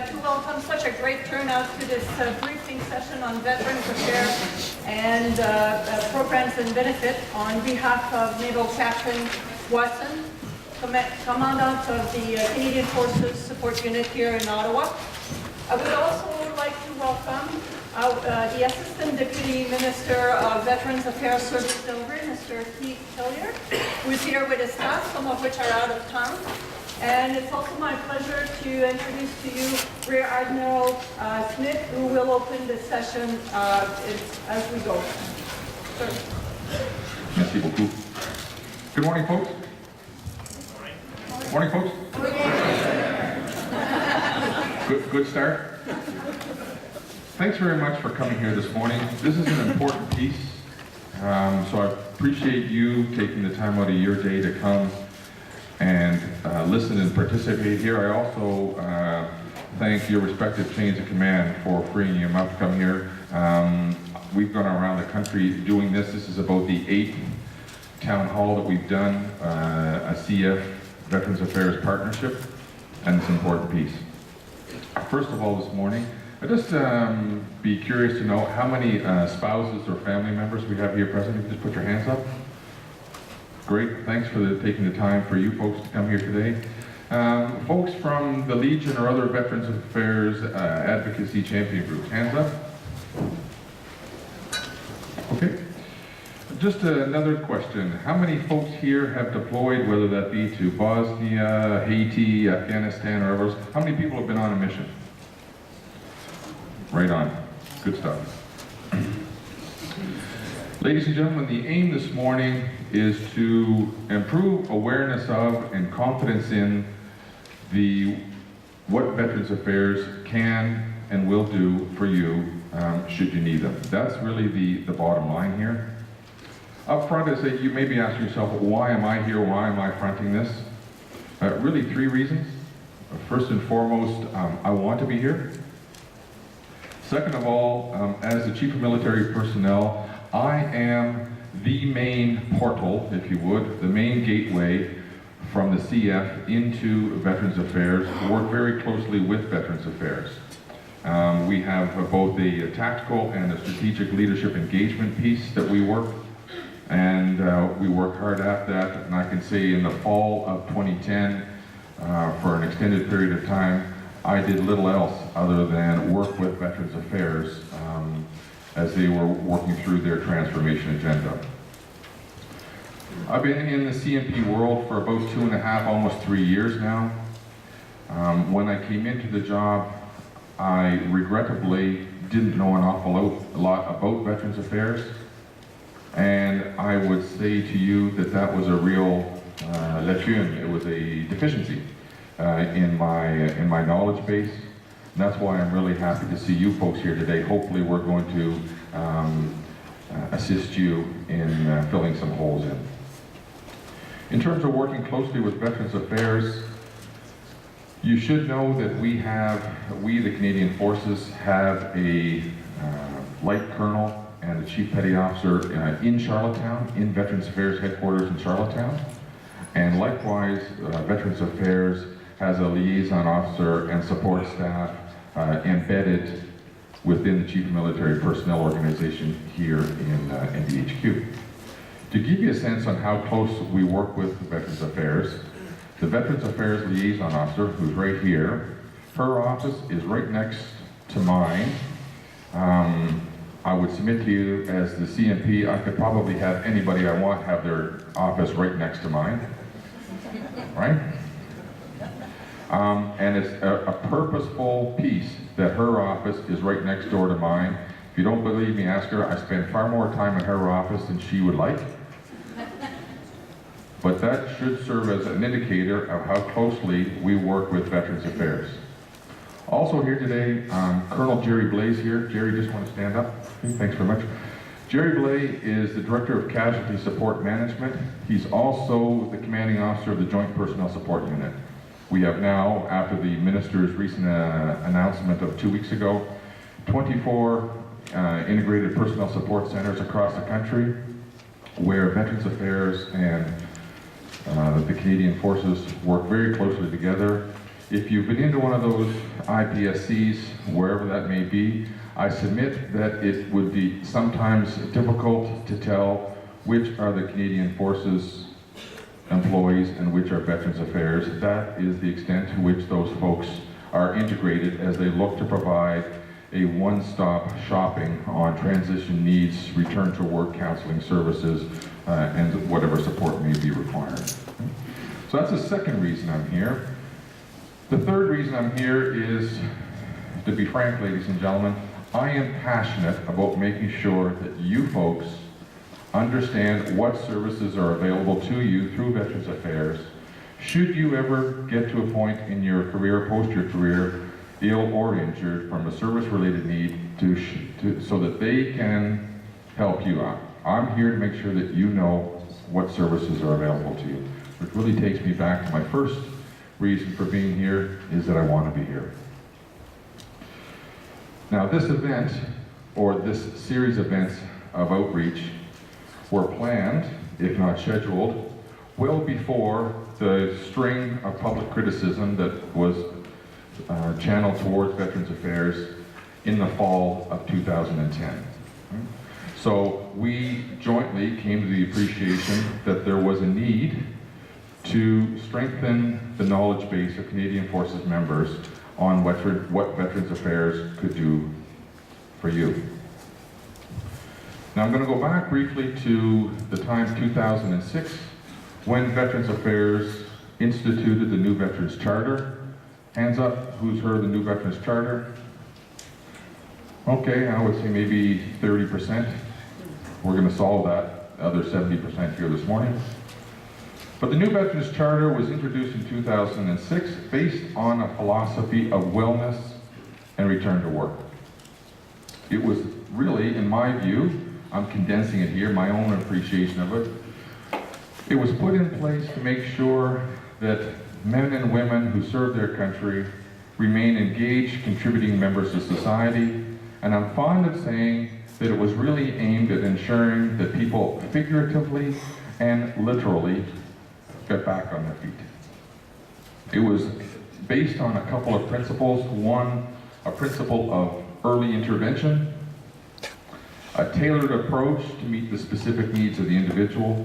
to welcome such a great turnout to this briefing session on Veterans Affairs and Programs and Benefit on behalf of Naval Captain Watson, Commandant of the Canadian Forces Support Unit here in Ottawa. I would also like to welcome the Assistant Deputy Minister of Veterans Affairs Service Delivery, Mr. Keith Hillier, who is here with his staff, some of which are out of town. And it's also my pleasure to introduce to you Rear Admiral Smith, who will open the session as we go. Sir. Merci beaucoup. Good morning, folks. Morning, folks. Good start. Thanks very much for coming here this morning. This is an important piece, so I appreciate you taking the time out of your day to come and listen and participate here. I also thank your respective chains of command for freeing you up to come here. We've gone around the country doing this. This is about the 8th town hall that we've done, a CF Veterans Affairs partnership, and it's an important piece. First of all, this morning, I'd just be curious to know how many spouses or family members we have here present. You can just put your hands up. Great, thanks for taking the time for you folks to come here today. Folks from the Legion or other Veterans Affairs advocacy champion groups, hands up. Okay. Just another question. How many folks here have deployed, whether that be to Bosnia, Haiti, Afghanistan, or others? How many people have been on a mission? Right on. Good stuff. Ladies and gentlemen, the aim this morning is to improve awareness of and confidence in what Veterans Affairs can and will do for you should you need them. That's really the bottom line here. Up front, as you may be asking yourself, why am I here? Why am I fronting this? Really 3 reasons. First and foremost, I want to be here. Second of all, as the Chief of Military Personnel, I am the main portal, if you would, the main gateway from the CF into Veterans Affairs, to work very closely with Veterans Affairs. We have both the tactical and the strategic leadership engagement piece that we work, and we work hard at that. And I can say in the fall of 2010, for an extended period of time, I did little else other than work with Veterans Affairs as they were working through their transformation agenda. I've been in the CMP world for about 2.5, almost 3 years now. When I came into the job, I regrettably didn't know an awful lot about Veterans Affairs, and I would say to you that was a real lacune. It was a deficiency in my knowledge base. And that's why I'm really happy to see you folks here today. Hopefully we're going to assist you in filling some holes in. In terms of working closely with Veterans Affairs, you should know that we, the Canadian Forces, have a Light Colonel and a Chief Petty Officer in Charlottetown, in Veterans Affairs headquarters in Charlottetown. And likewise, Veterans Affairs has a liaison officer and support staff embedded within the Chief of Military Personnel organization here in NDHQ. To give you a sense on how close we work with Veterans Affairs, the Veterans Affairs liaison officer, who's right here, her office is right next to mine. I would submit to you as the CMP, I could probably have anybody I want have their office right next to mine, right? And it's a purposeful piece that her office is right next door to mine. If you don't believe me, ask her. I spend far more time in her office than she would like. But that should serve as an indicator of how closely we work with Veterans Affairs. Also here today, Colonel Jerry Blaze here. Jerry, just want to stand up. Okay, thanks very much. Jerry Blay is the Director of Casualty Support Management. He's also the Commanding Officer of the Joint Personnel Support Unit. We have now, after the Minister's recent announcement of 2 weeks ago, 24 integrated personnel support centers across the country where Veterans Affairs and the Canadian Forces work very closely together. if you've been into one of those IPSCs, wherever that may be, I submit that it would be sometimes difficult to tell which are the Canadian Forces employees and which are Veterans Affairs. That is the extent to which those folks are integrated as they look to provide a one-stop shopping on transition needs, return to work counseling services, and whatever support may be required. So that's the second reason I'm here. The third reason I'm here is, to be frank, ladies and gentlemen, I am passionate about making sure that you folks understand what services are available to you through Veterans Affairs. Should you ever get to a point in your career, post your career, ill or injured from a service-related need so that they can help you out. I'm here to make sure that you know what services are available to you. Which really takes me back to my first reason for being here, is that I want to be here. Now this event, or this series of events of outreach, were planned, if not scheduled, well before the string of public criticism that was channeled towards Veterans Affairs in the fall of 2010. So we jointly came to the appreciation that there was a need to strengthen the knowledge base of Canadian Forces members on what Veterans Affairs could do for you. Now I'm going to go back briefly to the time 2006 when Veterans Affairs instituted the new Veterans Charter. Hands up, who's heard of the new Veterans Charter? Okay, I would say maybe 30%. We're going to solve that other 70% here this morning. But the new Veterans Charter was introduced in 2006 based on a philosophy of wellness and return to work. It was really, in my view, I'm condensing it here, my own appreciation of it. It was put in place to make sure that men and women who serve their country remain engaged, contributing members of society. And I'm fond of saying that it was really aimed at ensuring that people figuratively and literally got back on their feet. It was based on a couple of principles. One, a principle of early intervention, a tailored approach to meet the specific needs of the individual,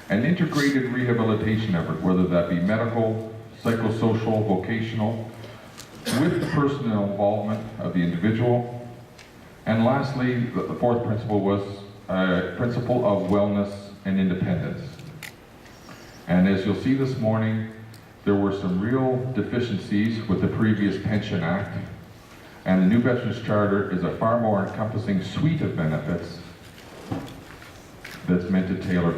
an integrated rehabilitation effort, whether that be medical, psychosocial, vocational, with the personal involvement of the individual. And lastly, the fourth principle was a principle of wellness and independence. And as you'll see this morning, there were some real deficiencies with the previous Pension Act, and the new Veterans Charter is a far more encompassing suite of benefits that's meant to tailor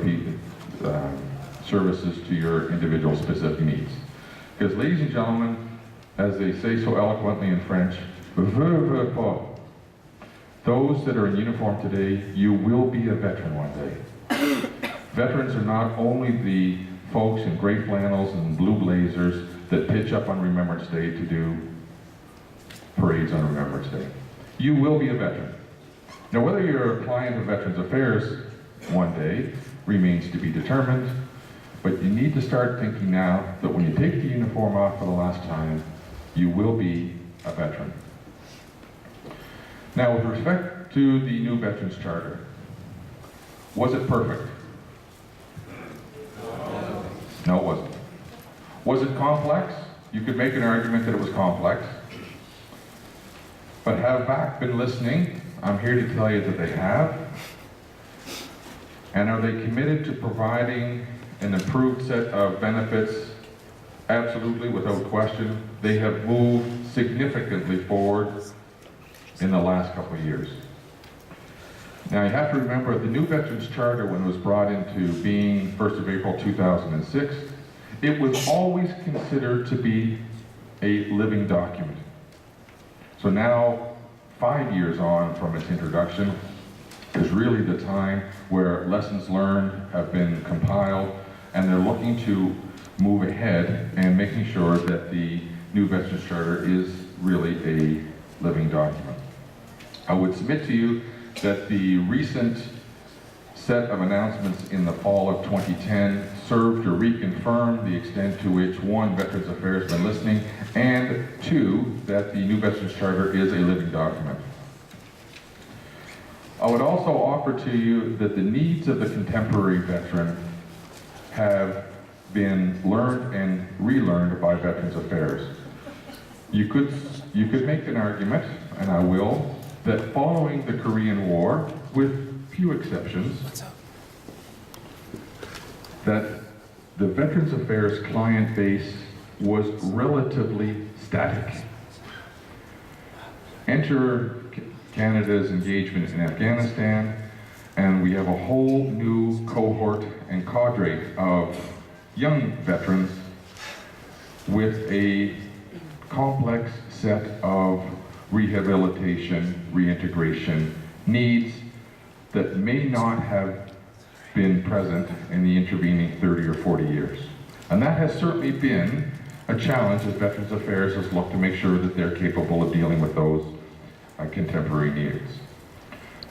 services to your individual specific needs. Because ladies and gentlemen, as they say so eloquently in French, veux pas. Those that are in uniform today, you will be a veteran one day. Veterans are not only the folks in gray flannels and blue blazers that pitch up on Remembrance Day to do parades on Remembrance Day. You will be a veteran. Now, whether you're a client of Veterans Affairs one day remains to be determined, but you need to start thinking now that when you take the uniform off for the last time, you will be a veteran. Now, with respect to the new Veterans Charter, was it perfect? No, it wasn't. Was it complex? You could make an argument that it was complex. But have VAC been listening? I'm here to tell you that they have. And are they committed to providing an improved set of benefits? Absolutely, without question. They have moved significantly forward in the last couple of years. Now you have to remember the new Veterans Charter, when it was brought into being 1st of April 2006, it was always considered to be a living document. So now, 5 years on from its introduction, is really the time where lessons learned have been compiled, and they're looking to move ahead and making sure that the new Veterans Charter is really a living document. I would submit to you that the recent set of announcements in the fall of 2010 serve to reconfirm the extent to which, one, Veterans Affairs has been listening, and two, that the new Veterans Charter is a living document. I would also offer to you that the needs of the contemporary veteran have been learned and relearned by Veterans Affairs. You could make an argument, and I will, that following the Korean War, with few exceptions, that the Veterans Affairs client base was relatively static. Enter Canada's engagement in Afghanistan, and we have a whole new cohort and cadre of young veterans with a complex set of rehabilitation, reintegration needs that may not have been present in the intervening 30 or 40 years. And that has certainly been a challenge as Veterans Affairs has looked to make sure that they're capable of dealing with those contemporary needs.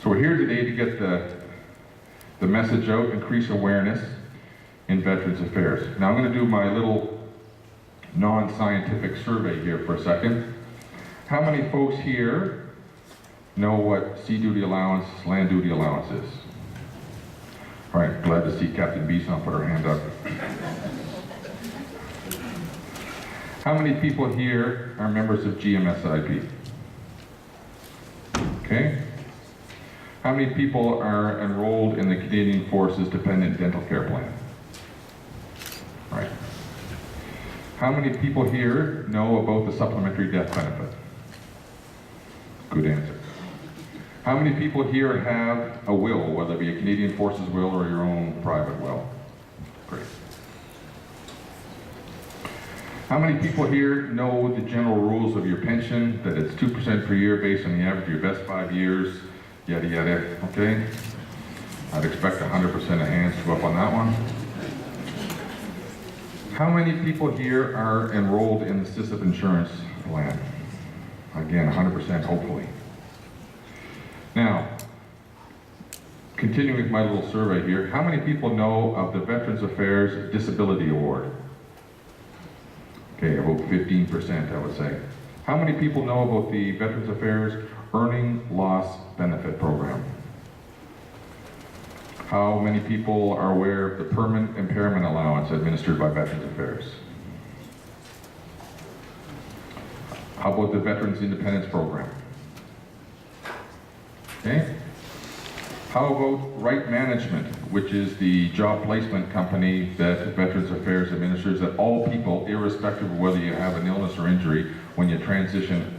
So we're here today to get the message out, increase awareness in Veterans Affairs. Now I'm going to do my little non-scientific survey here for a second. How many folks here know what sea duty allowance, land duty allowance is? All right, glad to see Captain Beeson put her hand up. How many people here are members of GMSIP? Okay. How many people are enrolled in the Canadian Forces Dependent Dental Care Plan? All right. How many people here know about the supplementary death benefit? Good answer. How many people here have a will, whether it be a Canadian Forces will or your own private will? Great. How many people here know the general rules of your pension, that it's 2% per year based on the average of your best 5 years, yada yada, okay? I'd expect 100% of hands to go up on that one. How many people here are enrolled in the SISIP insurance plan? Again, 100% hopefully. Now, continuing with my little survey here, how many people know of the Veterans Affairs Disability Award? Okay, about 15%, I would say. How many people know about the Veterans Affairs Earning Loss Benefit Program? How many people are aware of the Permanent Impairment Allowance administered by Veterans Affairs? How about the Veterans Independence Program? Okay. How about Right Management, which is the job placement company that Veterans Affairs administers, that all people, irrespective of whether you have an illness or injury, when you transition